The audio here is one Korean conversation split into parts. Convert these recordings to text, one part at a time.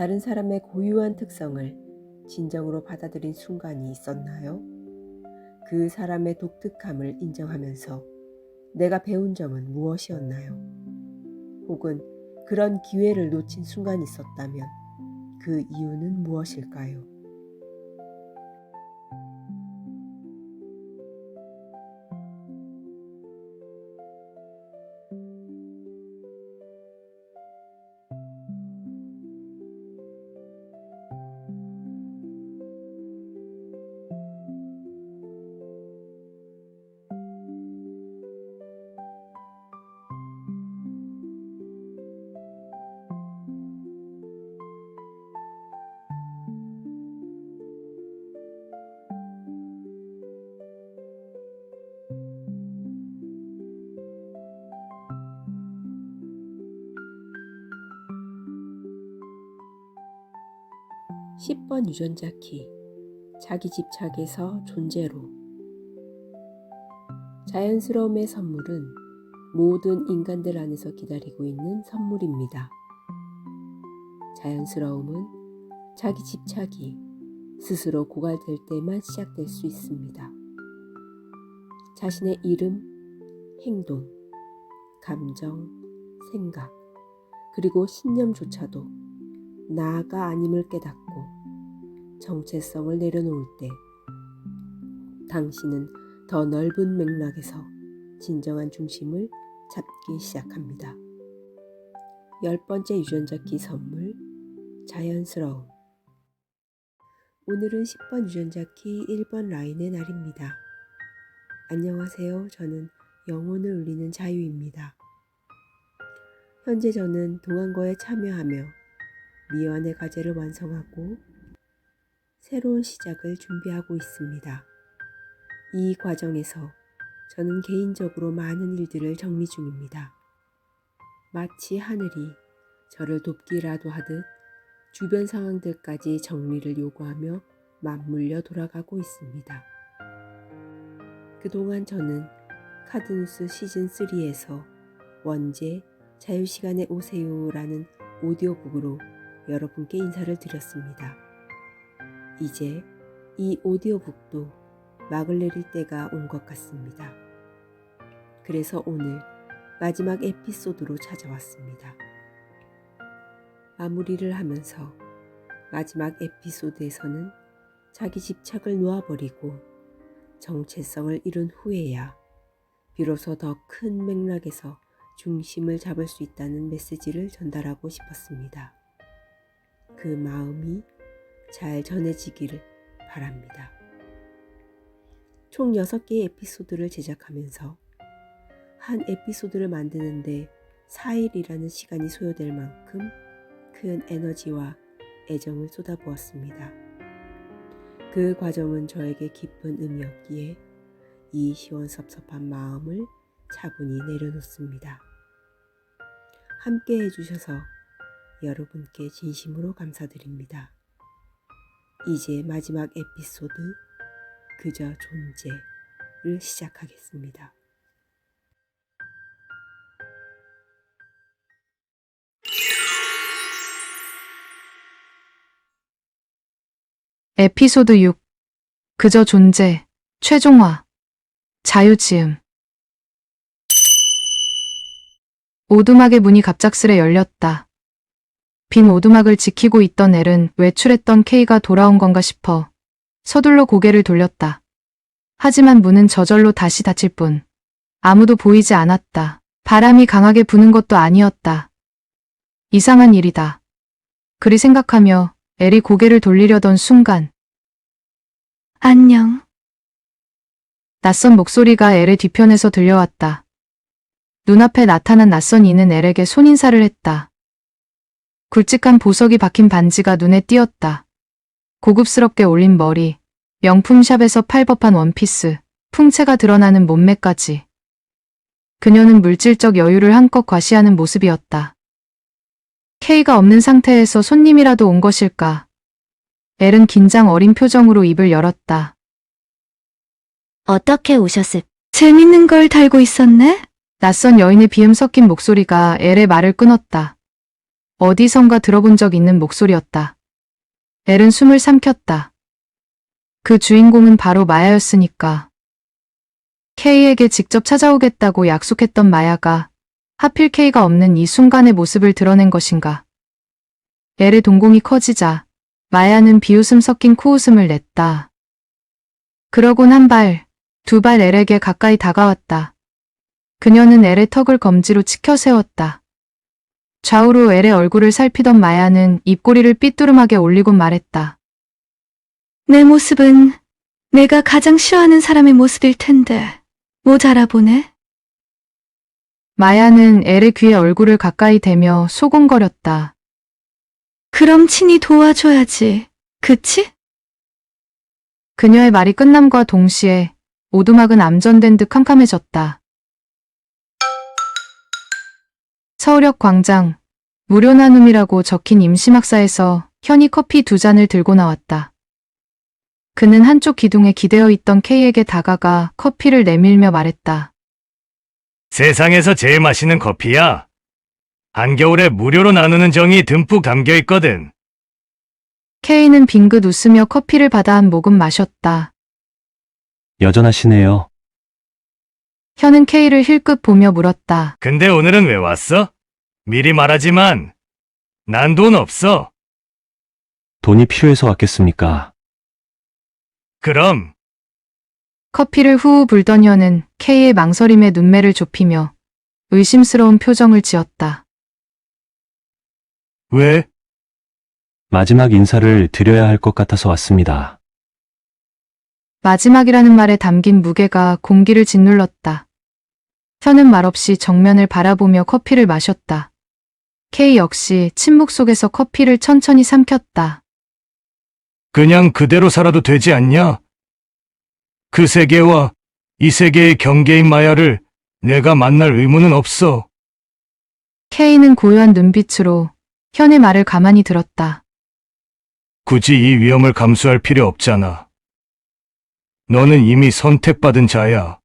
다른 사람의 고유한 특성을 진정으로 받아들인 순간이 있었나요? 그 사람의 독특함을 인정하면서 내가 배운 점은 무엇이었나요? 혹은 그런 기회를 놓친 순간이 있었다면 그 이유는 무엇일까요? 10번 유전자 키, 자기 집착에서 존재로. 자연스러움의 선물은 모든 인간들 안에서 기다리고 있는 선물입니다. 자연스러움은 자기 집착이 스스로 고갈될 때만 시작될 수 있습니다. 자신의 이름, 행동, 감정, 생각, 그리고 신념조차도 나가 아님을 깨닫고 정체성을 내려놓을 때 당신은 더 넓은 맥락에서 진정한 중심을 잡기 시작합니다. 10번째 유전자 키 선물, 자연스러움. 오늘은 10번 유전자 키 1번 라인의 날입니다. 안녕하세요. 저는 영혼을 울리는 자유입니다. 현재 저는 동안거에 참여하며 미완의 과제를 완성하고 새로운 시작을 준비하고 있습니다. 이 과정에서 저는 개인적으로 많은 일들을 정리 중입니다. 마치 하늘이 저를 돕기라도 하듯 주변 상황들까지 정리를 요구하며 맞물려 돌아가고 있습니다. 그동안 저는 카드뉴스 시즌3에서 원제 자유시간에 오세요라는 오디오북으로 여러분께 인사를 드렸습니다. 이제 이 오디오북도 막을 내릴 때가 온 것 같습니다. 그래서 오늘 마지막 에피소드로 찾아왔습니다. 마무리를 하면서 마지막 에피소드에서는 자기 집착을 놓아버리고 정체성을 이룬 후에야 비로소 더 큰 맥락에서 중심을 잡을 수 있다는 메시지를 전달하고 싶었습니다. 그 마음이 잘 전해지기를 바랍니다. 총 6개의 에피소드를 제작하면서 한 에피소드를 만드는데 4일이라는 시간이 소요될 만큼 큰 에너지와 애정을 쏟아부었습니다. 그 과정은 저에게 깊은 의미였기에 이 시원섭섭한 마음을 차분히 내려놓습니다. 함께 해주셔서 여러분께 진심으로 감사드립니다. 이제 마지막 에피소드 그저 존재를 시작하겠습니다. 에피소드 6. 그저 존재, 최종화, 자유지음. 오두막의 문이 갑작스레 열렸다. 빈 오두막을 지키고 있던 엘은 외출했던 K가 돌아온 건가 싶어 서둘러 고개를 돌렸다. 하지만 문은 저절로 다시 닫힐 뿐 아무도 보이지 않았다. 바람이 강하게 부는 것도 아니었다. 이상한 일이다. 그리 생각하며 엘이 고개를 돌리려던 순간 안녕. 낯선 목소리가 엘의 뒤편에서 들려왔다. 눈앞에 나타난 낯선 이는 엘에게 손인사를 했다. 굵직한 보석이 박힌 반지가 눈에 띄었다. 고급스럽게 올린 머리, 명품샵에서 팔 법한 원피스, 풍채가 드러나는 몸매까지. 그녀는 물질적 여유를 한껏 과시하는 모습이었다. K가 없는 상태에서 손님이라도 온 것일까? 엘은 긴장 어린 표정으로 입을 열었다. 어떻게 오셨을? 재밌는 걸 달고 있었네? 낯선 여인의 비음 섞인 목소리가 엘의 말을 끊었다. 어디선가 들어본 적 있는 목소리였다. 엘은 숨을 삼켰다. 그 주인공은 바로 마야였으니까. K에게 직접 찾아오겠다고 약속했던 마야가 하필 K가 없는 이 순간의 모습을 드러낸 것인가. 엘의 동공이 커지자 마야는 비웃음 섞인 코웃음을 냈다. 그러곤 한 발, 두 발 엘에게 가까이 다가왔다. 그녀는 엘의 턱을 검지로 치켜 세웠다. 좌우로 엘의 얼굴을 살피던 마야는 입꼬리를 삐뚤음하게 올리곤 말했다. 내 모습은 내가 가장 싫어하는 사람의 모습일 텐데 모자라 보네. 마야는 엘의 귀에 얼굴을 가까이 대며 소곤거렸다. 그럼 친히 도와줘야지. 그치? 그녀의 말이 끝남과 동시에 오두막은 암전된 듯 캄캄해졌다. 서울역 광장, 무료 나눔이라고 적힌 임시막사에서 현이 커피 2잔을 들고 나왔다. 그는 한쪽 기둥에 기대어 있던 K에게 다가가 커피를 내밀며 말했다. 세상에서 제일 맛있는 커피야. 한겨울에 무료로 나누는 정이 듬뿍 담겨 있거든. K는 빙긋 웃으며 커피를 받아 한 모금 마셨다. 여전하시네요. 현은 K를 힐끗 보며 물었다. 근데 오늘은 왜 왔어? 미리 말하지만 난 돈 없어. 돈이 필요해서 왔겠습니까? 그럼 커피를 후후 불던 현은 K의 망설임에 눈매를 좁히며 의심스러운 표정을 지었다. 왜? 마지막 인사를 드려야 할 것 같아서 왔습니다. 마지막이라는 말에 담긴 무게가 공기를 짓눌렀다. 현은 말없이 정면을 바라보며 커피를 마셨다. K 역시 침묵 속에서 커피를 천천히 삼켰다. 그냥 그대로 살아도 되지 않냐? 그 세계와 이 세계의 경계인 마야를 내가 만날 의무는 없어. K는 고요한 눈빛으로 현의 말을 가만히 들었다. 굳이 이 위험을 감수할 필요 없잖아. 너는 이미 선택받은 자야.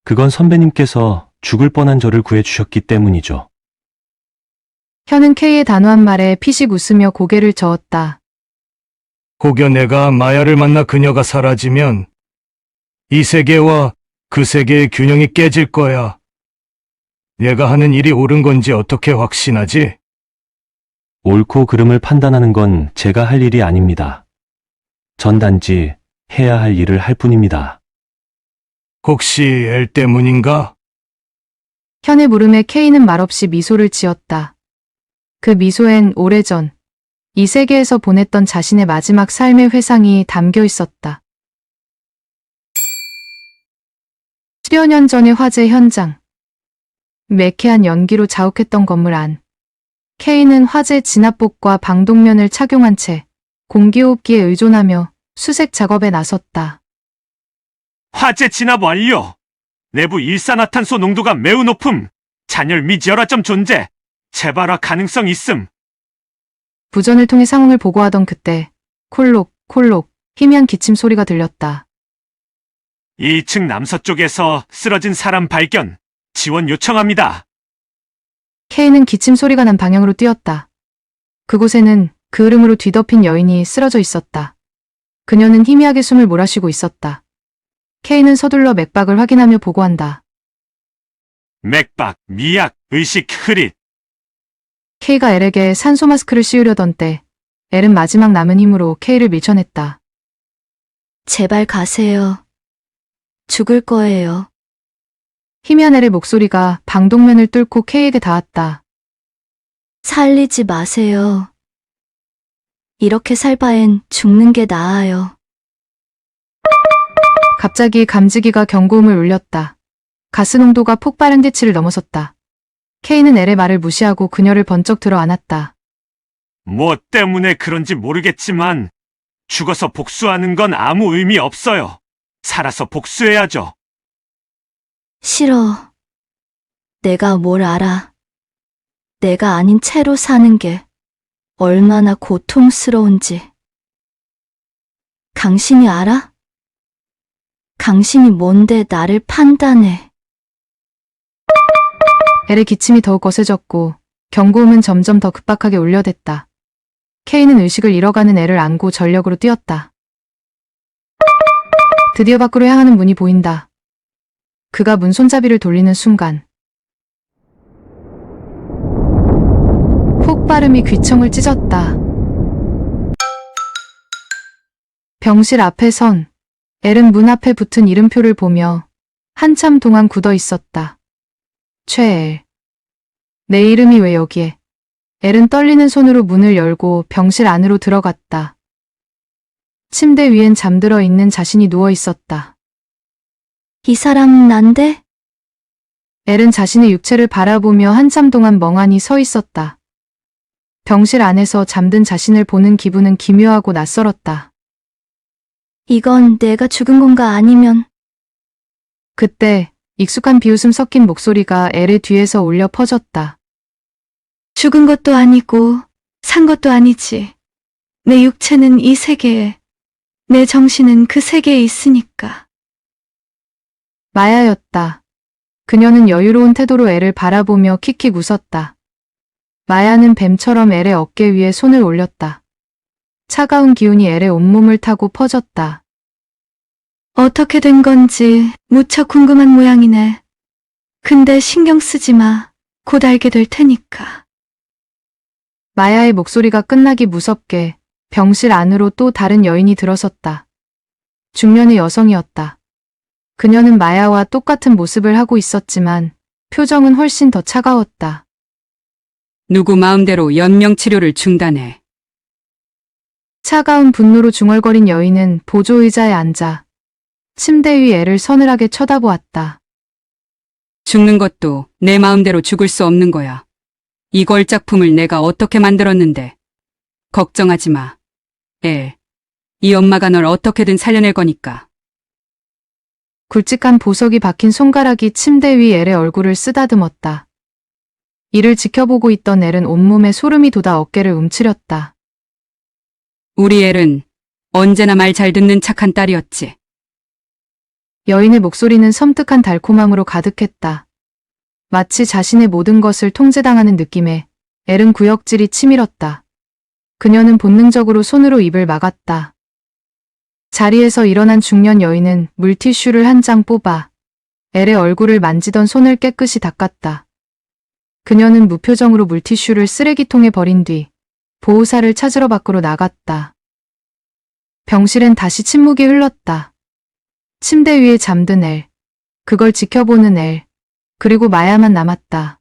그건 선배님께서 죽을 뻔한 저를 구해주셨기 때문이죠. 현은 K의 단호한 말에 피식 웃으며 고개를 저었다. 혹여 내가 마야를 만나 그녀가 사라지면 이 세계와 그 세계의 균형이 깨질 거야. 내가 하는 일이 옳은 건지 어떻게 확신하지? 옳고 그름을 판단하는 건 제가 할 일이 아닙니다. 전 단지 해야 할 일을 할 뿐입니다. 혹시 엘 때문인가? 현의 물음에 K는 말없이 미소를 지었다. 그 미소엔 오래전 이 세계에서 보냈던 자신의 마지막 삶의 회상이 담겨 있었다. 10여 년 전의 화재 현장. 매캐한 연기로 자욱했던 건물 안. K는 화재 진압복과 방독면을 착용한 채 공기호흡기에 의존하며 수색 작업에 나섰다. 화재 진압 완료. 내부 일산화탄소 농도가 매우 높음. 잔열 미지열화점 존재. 재발화 가능성 있음. 부전을 통해 상황을 보고하던 그때 콜록 희미한 기침 소리가 들렸다. 2층 남서쪽에서 쓰러진 사람 발견. 지원 요청합니다. K는 기침 소리가 난 방향으로 뛰었다. 그곳에는 그 흐름으로 뒤덮인 여인이 쓰러져 있었다. 그녀는 희미하게 숨을 몰아쉬고 있었다. K는 서둘러 맥박을 확인하며 보고한다. 맥박, 미약, 의식, 흐릿. K가 엘에게 산소 마스크를 씌우려던 때 엘은 마지막 남은 힘으로 K를 밀쳐냈다. 제발 가세요. 죽을 거예요. 희미한 엘의 목소리가 방독면을 뚫고 K에게 닿았다. 살리지 마세요. 이렇게 살 바엔 죽는 게 나아요. 갑자기 감지기가 경고음을 울렸다. 가스 농도가 폭발 한계치를 넘어섰다. K는 엘의 말을 무시하고 그녀를 번쩍 들어 안았다. 뭐 때문에 그런지 모르겠지만 죽어서 복수하는 건 아무 의미 없어요. 살아서 복수해야죠. 싫어. 내가 뭘 알아. 내가 아닌 채로 사는 게 얼마나 고통스러운지. 당신이 알아? 당신이 뭔데 나를 판단해. 엘의 기침이 더욱 거세졌고 경고음은 점점 더 급박하게 울려댔다. K는 의식을 잃어가는 애를 안고 전력으로 뛰었다. 드디어 밖으로 향하는 문이 보인다. 그가 문 손잡이를 돌리는 순간 폭발음이 귀청을 찢었다. 병실 앞에 선 엘은 문 앞에 붙은 이름표를 보며 한참 동안 굳어 있었다. 최엘. 내 이름이 왜 여기에? 엘은 떨리는 손으로 문을 열고 병실 안으로 들어갔다. 침대 위엔 잠들어 있는 자신이 누워 있었다. 이 사람 난데? 엘은 자신의 육체를 바라보며 한참 동안 멍하니 서 있었다. 병실 안에서 잠든 자신을 보는 기분은 기묘하고 낯설었다. 이건 내가 죽은 건가 아니면 그때 익숙한 비웃음 섞인 목소리가 엘의 뒤에서 울려 퍼졌다. 죽은 것도 아니고 산 것도 아니지. 내 육체는 이 세계에, 내 정신은 그 세계에 있으니까. 마야였다. 그녀는 여유로운 태도로 엘을 바라보며 킥킥 웃었다. 마야는 뱀처럼 엘의 어깨 위에 손을 올렸다. 차가운 기운이 엘의 온몸을 타고 퍼졌다. 어떻게 된 건지 무척 궁금한 모양이네. 근데 신경 쓰지 마. 곧 알게 될 테니까. 마야의 목소리가 끝나기 무섭게 병실 안으로 또 다른 여인이 들어섰다. 중년의 여성이었다. 그녀는 마야와 똑같은 모습을 하고 있었지만 표정은 훨씬 더 차가웠다. 누구 마음대로 연명 치료를 중단해. 차가운 분노로 중얼거린 여인은 보조의자에 앉아 침대 위 애를 서늘하게 쳐다보았다. 죽는 것도 내 마음대로 죽을 수 없는 거야. 이 걸작품을 내가 어떻게 만들었는데. 걱정하지 마. 엘, 이 엄마가 널 어떻게든 살려낼 거니까. 굵직한 보석이 박힌 손가락이 침대 위 엘의 얼굴을 쓰다듬었다. 이를 지켜보고 있던 엘은 온몸에 소름이 돋아 어깨를 움츠렸다. 우리 엘은 언제나 말 잘 듣는 착한 딸이었지. 여인의 목소리는 섬뜩한 달콤함으로 가득했다. 마치 자신의 모든 것을 통제당하는 느낌에 엘은 구역질이 치밀었다. 그녀는 본능적으로 손으로 입을 막았다. 자리에서 일어난 중년 여인은 물티슈를 한 장 뽑아 엘의 얼굴을 만지던 손을 깨끗이 닦았다. 그녀는 무표정으로 물티슈를 쓰레기통에 버린 뒤 보호사를 찾으러 밖으로 나갔다. 병실엔 다시 침묵이 흘렀다. 침대 위에 잠든 엘, 그걸 지켜보는 엘, 그리고 마야만 남았다.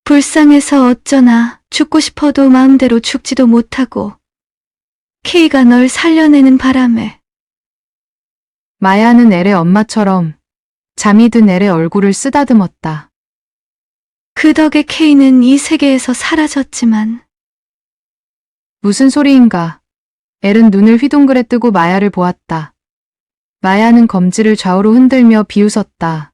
불쌍해서 어쩌나 죽고 싶어도 마음대로 죽지도 못하고 K가 널 살려내는 바람에 마야는 엘의 엄마처럼 잠이 든 엘의 얼굴을 쓰다듬었다. 그 덕에 K는 이 세계에서 사라졌지만 무슨 소리인가? 엘은 눈을 휘둥그레 뜨고 마야를 보았다. 마야는 검지를 좌우로 흔들며 비웃었다.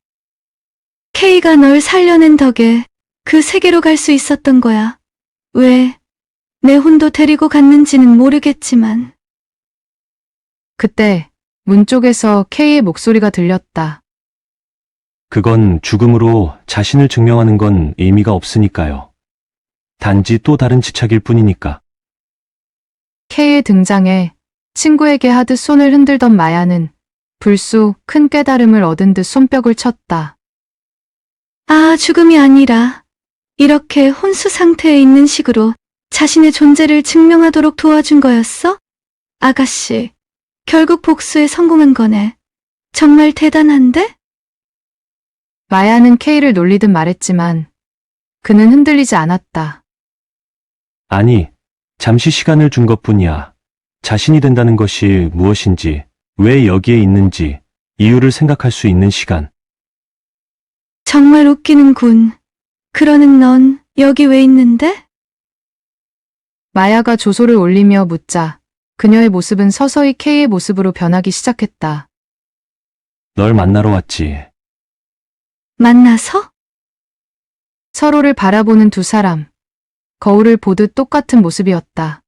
K가 널 살려낸 덕에 그 세계로 갈 수 있었던 거야. 왜 내 혼도 데리고 갔는지는 모르겠지만. 그때 문 쪽에서 K의 목소리가 들렸다. 그건 죽음으로 자신을 증명하는 건 의미가 없으니까요. 단지 또 다른 지착일 뿐이니까. K의 등장에 친구에게 하듯 손을 흔들던 마야는 불쑥 큰 깨달음을 얻은 듯 손뼉을 쳤다. 아, 죽음이 아니라 이렇게 혼수 상태에 있는 식으로 자신의 존재를 증명하도록 도와준 거였어? 아가씨, 결국 복수에 성공한 거네. 정말 대단한데? 마야는 K를 놀리듯 말했지만 그는 흔들리지 않았다. 아니, 잠시 시간을 준 것뿐이야. 자신이 된다는 것이 무엇인지, 왜 여기에 있는지, 이유를 생각할 수 있는 시간. 정말 웃기는군. 그러는 넌 여기 왜 있는데? 마야가 조소를 올리며 묻자 그녀의 모습은 서서히 K의 모습으로 변하기 시작했다. 널 만나러 왔지. 만나서? 서로를 바라보는 두 사람. 거울을 보듯 똑같은 모습이었다.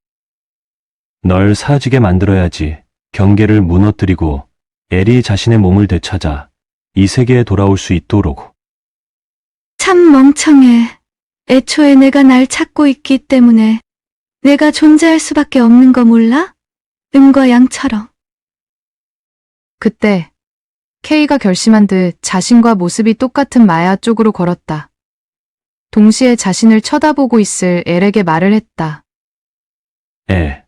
널 사라지게 만들어야지. 경계를 무너뜨리고 엘이 자신의 몸을 되찾아 이 세계에 돌아올 수 있도록. 참 멍청해. 애초에 내가 날 찾고 있기 때문에 내가 존재할 수밖에 없는 거 몰라? 음과 양처럼. 그때 K가 결심한 듯 자신과 모습이 똑같은 마야 쪽으로 걸었다. 동시에 자신을 쳐다보고 있을 엘에게 말을 했다. 애,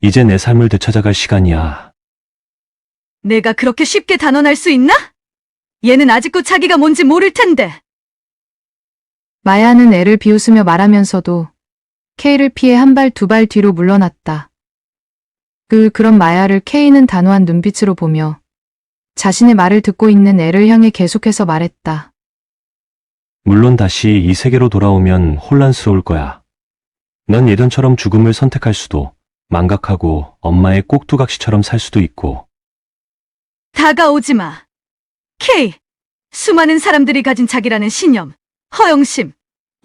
이제 내 삶을 되찾아갈 시간이야. 내가 그렇게 쉽게 단언할 수 있나? 얘는 아직도 자기가 뭔지 모를 텐데. 마야는 애를 비웃으며 말하면서도 K를 피해 한 발 두 발 뒤로 물러났다. 그런 마야를 K는 단호한 눈빛으로 보며 자신의 말을 듣고 있는 애를 향해 계속해서 말했다. 물론 다시 이 세계로 돌아오면 혼란스러울 거야. 넌 예전처럼 죽음을 선택할 수도, 망각하고 엄마의 꼭두각시처럼 살 수도 있고. 다가오지 마. K, 수많은 사람들이 가진 자기라는 신념, 허영심,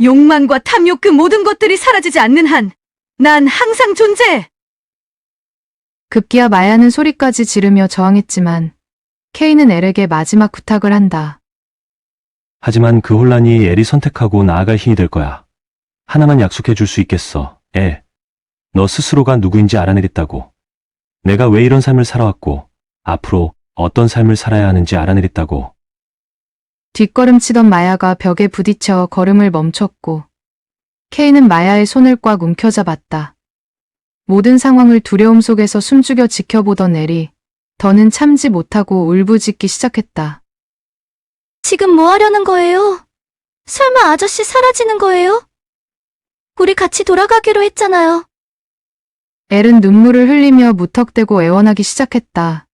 욕망과 탐욕 그 모든 것들이 사라지지 않는 한, 난 항상 존재해. 급기야 마야는 소리까지 지르며 저항했지만 K는 엘에게 마지막 부탁을 한다. 하지만 그 혼란이 엘이 선택하고 나아갈 힘이 될 거야. 하나만 약속해 줄 수 있겠어, 애. 너 스스로가 누구인지 알아내겠다고. 내가 왜 이런 삶을 살아왔고, 앞으로 어떤 삶을 살아야 하는지 알아내겠다고. 뒷걸음치던 마야가 벽에 부딪혀 걸음을 멈췄고 K는 마야의 손을 꽉 움켜잡았다. 모든 상황을 두려움 속에서 숨죽여 지켜보던 엘이 더는 참지 못하고 울부짖기 시작했다. 지금 뭐 하려는 거예요? 설마 아저씨 사라지는 거예요? 우리 같이 돌아가기로 했잖아요. 엘은 눈물을 흘리며 무턱대고 애원하기 시작했다.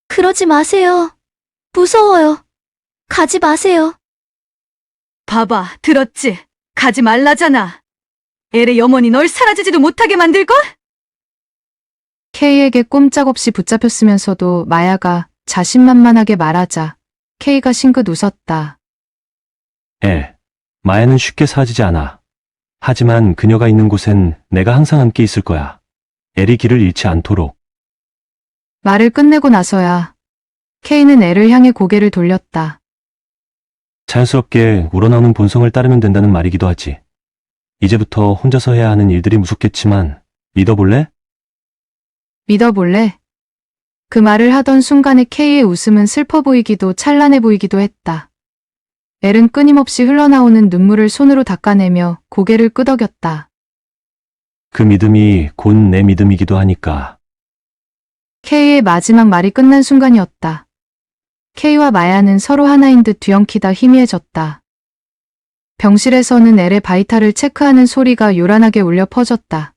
그러지 마세요. 무서워요. 가지 마세요. 봐봐, 들었지? 가지 말라잖아. 엘의 염원이 널 사라지지도 못하게 만들걸? K에게 꼼짝없이 붙잡혔으면서도 마야가 자신만만하게 말하자 K가 싱긋 웃었다. 애, 마야는 쉽게 사라지지 않아. 하지만 그녀가 있는 곳엔 내가 항상 함께 있을 거야. 엘이 길을 잃지 않도록. 말을 끝내고 나서야 K는 엘을 향해 고개를 돌렸다. 자연스럽게 우러나오는 본성을 따르면 된다는 말이기도 하지. 이제부터 혼자서 해야 하는 일들이 무섭겠지만 믿어볼래? 믿어볼래? 그 말을 하던 순간에 K의 웃음은 슬퍼 보이기도 찬란해 보이기도 했다. 엘은 끊임없이 흘러나오는 눈물을 손으로 닦아내며 고개를 끄덕였다. 그 믿음이 곧 내 믿음이기도 하니까. K의 마지막 말이 끝난 순간이었다. K와 마야는 서로 하나인 듯 뒤엉키다 희미해졌다. 병실에서는 엘의 바이탈을 체크하는 소리가 요란하게 울려 퍼졌다.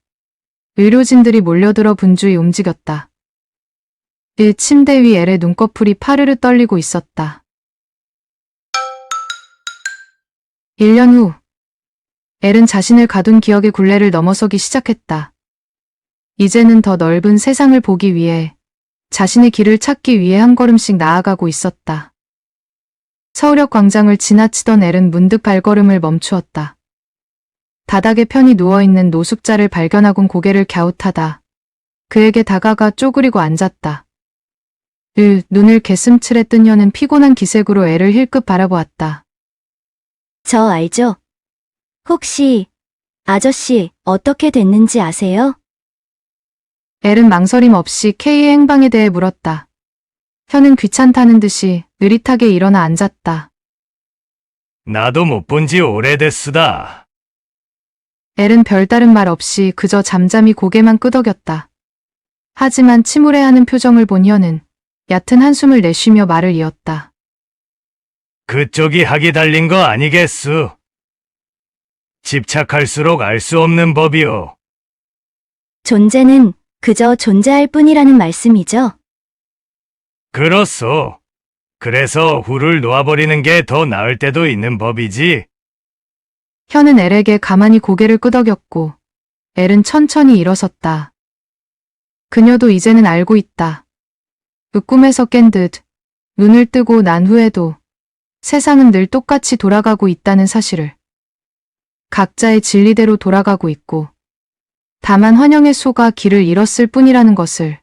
의료진들이 몰려들어 분주히 움직였다. 침대 위 엘의 눈꺼풀이 파르르 떨리고 있었다. 1년 후, 엘은 자신을 가둔 기억의 굴레를 넘어서기 시작했다. 이제는 더 넓은 세상을 보기 위해 자신의 길을 찾기 위해 한 걸음씩 나아가고 있었다. 서울역 광장을 지나치던 엘은 문득 발걸음을 멈추었다. 바닥에 편히 누워있는 노숙자를 발견하곤 고개를 갸웃하다. 그에게 다가가 쪼그리고 앉았다. 눈을 개슴츠레 뜬 혀는 피곤한 기색으로 엘을 힐끗 바라보았다. 저 알죠? 혹시 아저씨 어떻게 됐는지 아세요? 엘은 망설임 없이 K의 행방에 대해 물었다. 혀는 귀찮다는 듯이 느릿하게 일어나 앉았다. 나도 못 본 지 오래됐으다. 엘은 별다른 말 없이 그저 잠잠히 고개만 끄덕였다. 하지만 침울해하는 표정을 본 혀는 얕은 한숨을 내쉬며 말을 이었다. 그쪽이 학이 달린 거 아니겠수? 집착할수록 알 수 없는 법이오. 존재는 그저 존재할 뿐이라는 말씀이죠? 그렇소. 그래서 후를 놓아버리는 게 더 나을 때도 있는 법이지. 혀는 엘에게 가만히 고개를 끄덕였고 엘은 천천히 일어섰다. 그녀도 이제는 알고 있다. 꿈에서 깬 듯 눈을 뜨고 난 후에도 세상은 늘 똑같이 돌아가고 있다는 사실을. 각자의 진리대로 돌아가고 있고 다만 환영의 소가 길을 잃었을 뿐이라는 것을.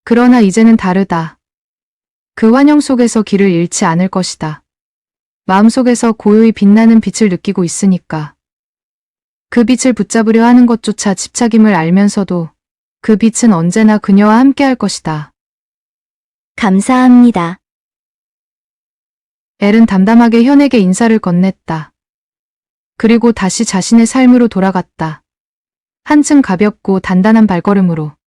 그러나 이제는 다르다. 그 환영 속에서 길을 잃지 않을 것이다. 마음속에서 고요히 빛나는 빛을 느끼고 있으니까. 그 빛을 붙잡으려 하는 것조차 집착임을 알면서도 그 빛은 언제나 그녀와 함께 할 것이다. 감사합니다. 엘은 담담하게 현에게 인사를 건넸다. 그리고 다시 자신의 삶으로 돌아갔다. 한층 가볍고 단단한 발걸음으로.